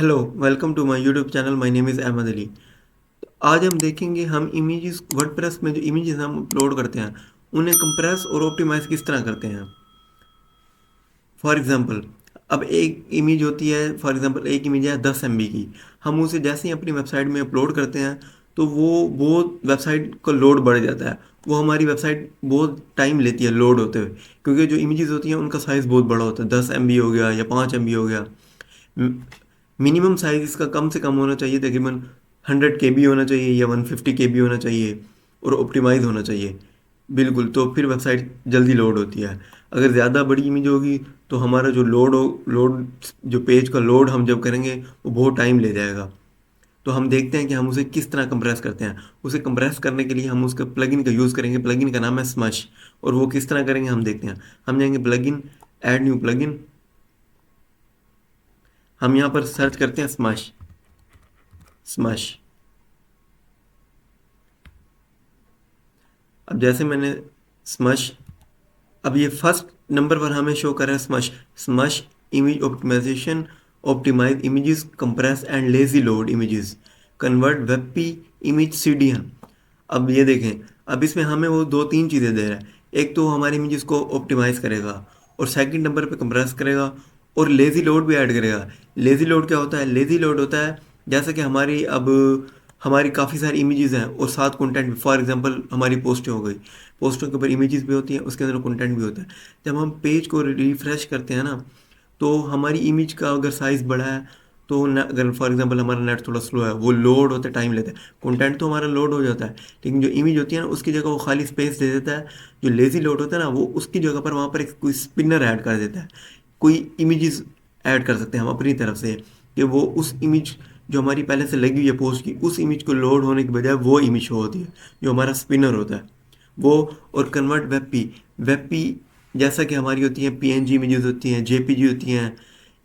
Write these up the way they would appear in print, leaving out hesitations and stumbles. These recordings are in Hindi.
Hello, welcome to my YouTube channel. My name is Ahmed Ali. आज हम देखेंगे हम इमेजेस वर्डप्रेस में जो इमेजेस हम अपलोड करते हैं उन्हें कंप्रेस और ऑप्टिमाइज किस तरह करते हैं। फॉर एग्जांपल, अब एक इमेज होती है, फॉर एग्जांपल एक इमेज है 10 MB की। हम उसे जैसे ही अपनी वेबसाइट में अपलोड करते हैं तो वो वेबसाइट का लोड बढ़ जाता है। वो हमारी वेबसाइट बहुत टाइम लेती है लोड होते हुए, क्योंकि जो इमेजेस होती हैं उनका साइज़ बहुत बड़ा होता है। 10 MB हो गया या 5 MB हो गया। मिनिमम साइज इसका कम से कम होना चाहिए, तकरीबन 100 KB होना चाहिए या 150 KB होना चाहिए, और ऑप्टिमाइज होना चाहिए। बिल्कुल, तो फिर वेबसाइट जल्दी लोड होती है। अगर ज़्यादा बड़ी इमेज होगी तो हमारा जो लोड जो पेज का लोड हम जब करेंगे वो बहुत टाइम ले जाएगा। तो हम देखते हैं कि हम उसे किस तरह कंप्रेस करते हैं। उसे कंप्रेस करने के लिए हम उसका प्लगइन का यूज़ करेंगे। प्लगइन का नाम है स्मश, और वो किस तरह करेंगे हम देखते हैं। हम जाएंगे प्लगइन, ऐड न्यू प्लगइन। हम यहाँ पर सर्च करते हैं स्मश। स्मश, अब जैसे मैंने स्मश, अब ये फर्स्ट नंबर पर हमें शो कर रहा है Smush. Smush image optimization, optimize images, compress and lazy load images, convert WebP image CDN. अब ये देखें, अब इसमें हमें वो दो तीन चीज़ें दे रहा है। एक तो हमारी इमेजेस को ऑप्टिमाइज करेगा, और सेकंड नंबर पे कंप्रेस करेगा, और लेजी लोड भी ऐड करेगा। लेजी लोड क्या होता है? लेजी लोड होता है जैसे कि हमारी काफ़ी सारी इमेजेस हैं और साथ कंटेंट। फॉर एग्जांपल हमारी पोस्टें हो गई, पोस्टों के ऊपर इमेजेस भी होती हैं, उसके अंदर कंटेंट भी होता है। जब हम पेज को रिफ्रेश करते हैं ना, तो हमारी इमेज का अगर साइज़ बड़ा है तो अगर फॉर एग्जांपल हमारा नेट थोड़ा स्लो है, वो लोड होते टाइम लेता है। कंटेंट तो हमारा लोड हो जाता है, लेकिन जो इमेज होती है ना उसकी जगह वो खाली स्पेस दे देता है। जो लेज़ी लोड होता है ना, वो उसकी जगह पर वहाँ पर एक कोई स्पिनर ऐड कर देता है। कोई इमेजेस ऐड कर सकते हैं हम अपनी तरफ से, कि वो उस इमेज जो हमारी पहले से लगी हुई है पोस्ट की, उस इमेज को लोड होने के बजाय वो इमेज शो होती है, जो हमारा स्पिनर होता है वो। और कन्वर्ट वेब पी जैसा कि हमारी होती हैं पीएनजी इमेजेस होती हैं, जेपीजी होती हैं,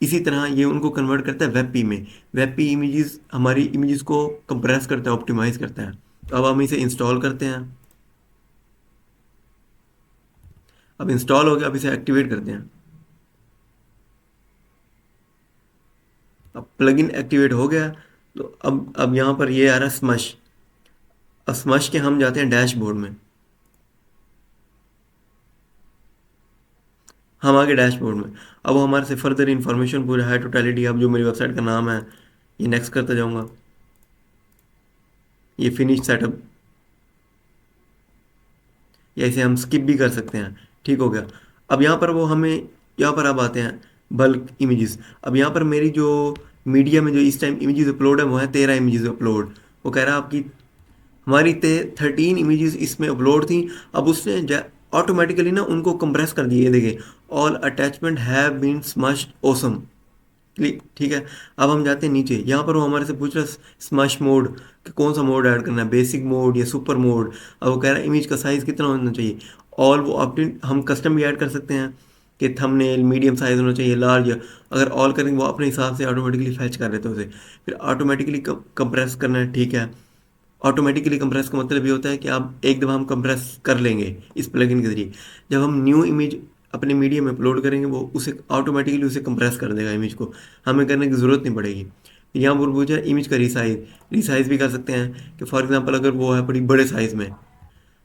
इसी तरह ये उनको कन्वर्ट करता है वेब पी में। वेब पी इमेजेस हमारी इमेजेस को कंप्रेस करता है, ऑप्टिमाइज करता है। तो अब हम इसे इंस्टॉल करते हैं। अब इंस्टॉल हो गया, अब इसे एक्टिवेट करते हैं। अब प्लगइन एक्टिवेट हो गया। तो अब यहाँ पर ये आ रहा है स्मश। अब स्मश के हम जाते हैं डैशबोर्ड में। हम आगे डैशबोर्ड में। अब वो हमारे से फर्दर इन्फॉर्मेशन पूरा है, टोटलिटी। अब जो मेरी वेबसाइट का नाम है, ये नेक्स्ट करता जाऊँगा। ये फिनिश सेटअप, या इसे हम स्किप भी कर सकते हैं। ठीक हो गया। अब यहाँ पर वो हमें, यहाँ पर अब आते हैं बल्क इमेजेस। अब यहाँ पर मेरी जो मीडिया में जो इस टाइम इमेजेस अपलोड है वो है 13 इमेजेस अपलोड। वो कह रहा है आपकी हमारी 13 इमेजेस इसमें अपलोड थी। अब उसने ऑटोमेटिकली ना उनको कंप्रेस कर दिए। ये देखिए, all attachment have been smashed awesome. Click, ठीक है। अब हम जाते हैं नीचे। यहाँ पर वो हमारे से पूछ रहा है स्मश मोड, कि कौन सा मोड ऐड करना है, बेसिक मोड या सुपर मोड। अब वो कह रहा है इमेज का साइज़ कितना होना चाहिए। ऑल वो अपडेट हम कस्टम भी ऐड कर सकते हैं, कि थंबनेल मीडियम साइज़ होना चाहिए, लार्ज। अगर ऑल करेंगे वो अपने हिसाब से ऑटोमेटिकली फैच कर देते हैं उसे। फिर ऑटोमेटिकली कंप्रेस करना है, ठीक है। ऑटोमेटिकली कंप्रेस का मतलब ये होता है कि आप एक दफ़ा हम कंप्रेस कर लेंगे इस प्लगइन के ज़रिए। जब हम न्यू इमेज अपने मीडिया में अपलोड करेंगे वो उसे ऑटोमेटिकली उसे कंप्रेस कर देगा इमेज को, हमें करने की ज़रूरत नहीं पड़ेगी। यहाँ पर पूछा इमेज का रिसाइज भी कर सकते हैं, कि फॉर एग्जांपल अगर वो है बड़ी बड़े साइज़ में,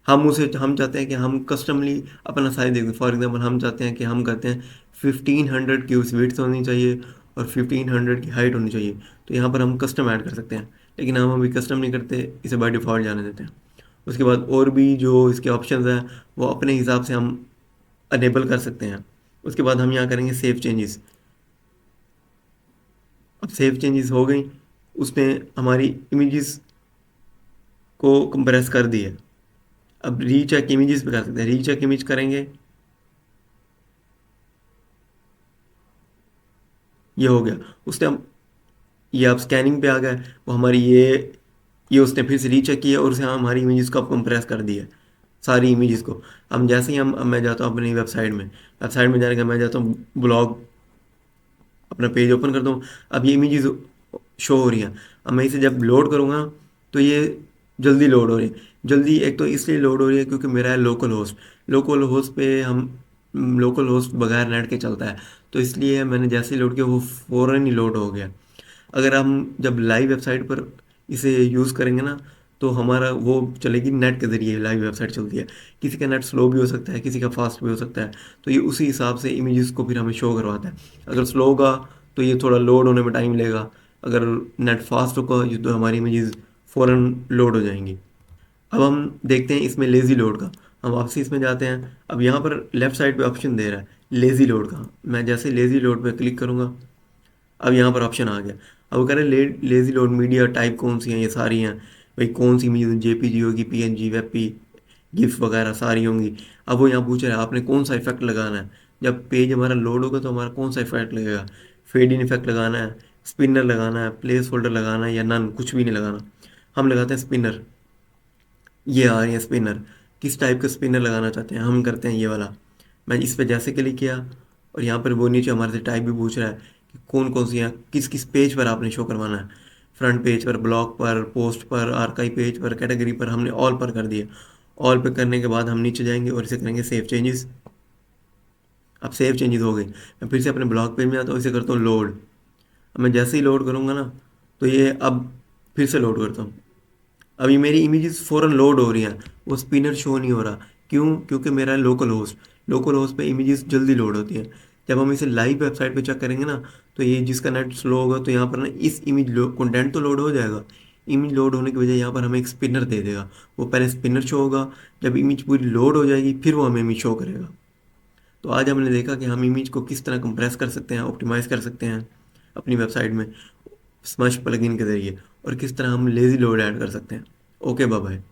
हम चाहते हैं कि हम कस्टमली अपना साइज़ देखें। फॉर एग्जांपल हम चाहते हैं कि हम कहते हैं 1500 की उस विड्थ होनी चाहिए और 1500 की हाइट होनी चाहिए। तो यहाँ पर हम कस्टम ऐड कर सकते हैं, लेकिन हम अभी कस्टम नहीं करते, इसे बाय डिफ़ॉल्ट जाने देते हैं। उसके बाद और भी जो इसके ऑप्शंस हैं वो अपने हिसाब से हम अनेबल कर सकते हैं। उसके बाद हम यहाँ करेंगे सेव चेंजेस। अब सेव चेंजेस हो गई, उसने हमारी इमेजेस को कंप्रेस कर दी है। अब रीचेक इमेजेस पे कर सकते हैं। रीचेक इमेज करेंगे, ये हो गया। उसने अब ये अब स्कैनिंग पे आ गया। वो हमारी ये उसने फिर से रीचेक किया और उसे हमारी इमेजेस को अब कंप्रेस कर दिया, सारी इमेजेस को। हम जैसे ही हम अब मैं जाता हूँ अपनी वेबसाइट में जाने का मैं जाता हूँ ब्लॉग, अपना पेज ओपन करता हूँ। अब ये इमेजेस शो हो रही हैं। अब मैं इसे जब लोड करूँगा तो ये जल्दी लोड हो रही है। जल्दी एक तो इसलिए लोड हो रही है क्योंकि मेरा है लोकल होस्ट पे हम लोकल होस्ट बगैर नेट के चलता है, तो इसलिए मैंने जैसे ही लोड किया वो फ़ौरन ही लोड हो गया। अगर हम जब लाइव वेबसाइट पर इसे यूज़ करेंगे ना, तो हमारा वो चलेगी नेट के ज़रिए, लाइव वेबसाइट चलती है। किसी का नेट स्लो भी हो सकता है, किसी का फास्ट भी हो सकता है। तो ये उसी हिसाब से इमेजेस को फिर हमें शो करवाता है। अगर स्लो होगा तो ये थोड़ा लोड होने में टाइम लेगा, अगर नेट फास्ट होगा ये तो हमारी इमेजेस फ़ौरन लोड हो जाएंगी। अब हम देखते हैं इसमें लेज़ी लोड का। हम वापसी इसमें जाते हैं। अब यहाँ पर लेफ़्ट साइड पे ऑप्शन दे रहा है लेज़ी लोड का। मैं जैसे लेज़ी लोड पे क्लिक करूँगा, अब यहाँ पर ऑप्शन आ गया। अब वो कह रहे हैं लेज़ी लोड मीडिया टाइप कौन सी हैं, ये सारी हैं भाई। कौन सी इमेज जेपीजी होगी, पीएनजी, वेबपी, गिफ वगैरह सारी होंगी। अब वो यहाँ पूछ रहा है आपने कौन सा इफेक्ट लगाना है। जब पेज हमारा लोड होगा तो हमारा कौन सा इफेक्ट लगेगा, फेड इन इफेक्ट लगाना है, स्पिनर लगाना है, प्लेस होल्डर लगाना है, या नन, कुछ भी नहीं लगाना। हम लगाते हैं स्पिनर। ये आ रही है स्पिनर। किस टाइप का स्पिनर लगाना चाहते हैं, हम करते हैं ये वाला। मैं इस पे जैसे क्लिक किया और यहाँ पर वो नीचे हमारे से टाइप भी पूछ रहा है कि कौन कौन सी है, किस किस पेज पर आपने शो करवाना है। फ्रंट पेज पर, ब्लॉग पर, पोस्ट पर, आर्काइव पेज पर, कैटेगरी पर, हमने ऑल पर कर दिया। ऑल पे करने के बाद हम नीचे जाएंगे और इसे करेंगे सेव चेंजेस। अब सेव चेंजेस हो गई। मैं फिर से अपने ब्लॉग पेज में आता हूँ, इसे करता हूँ लोड। अब मैं जैसे ही लोड करूँगा ना, तो ये अब फिर से लोड करता हूँ। अभी मेरी इमेजेस फ़ौरन लोड हो रही हैं, वो स्पिनर शो नहीं हो रहा। क्यों? क्योंकि मेरा लोकल होस्ट पे इमेजेस जल्दी लोड होती हैं। जब हम इसे लाइव वेबसाइट पे चेक करेंगे ना, तो ये जिसका नेट स्लो होगा तो यहाँ पर ना इस इमेज कंटेंट तो लोड हो जाएगा। इमेज लोड होने की वजह यहाँ पर हमें एक स्पिनर दे देगा। वो पहले स्पिनर शो होगा, जब इमेज पूरी लोड हो जाएगी फिर वो हमें इमेज शो करेगा। तो आज हमने देखा कि हम इमेज को किस तरह कंप्रेस कर सकते हैं, ऑप्टिमाइज़ कर सकते हैं अपनी वेबसाइट में स्मश प्लगइन के ज़रिए, और किस तरह हम लेज़ी लोड ऐड कर सकते हैं। Okay bye bye.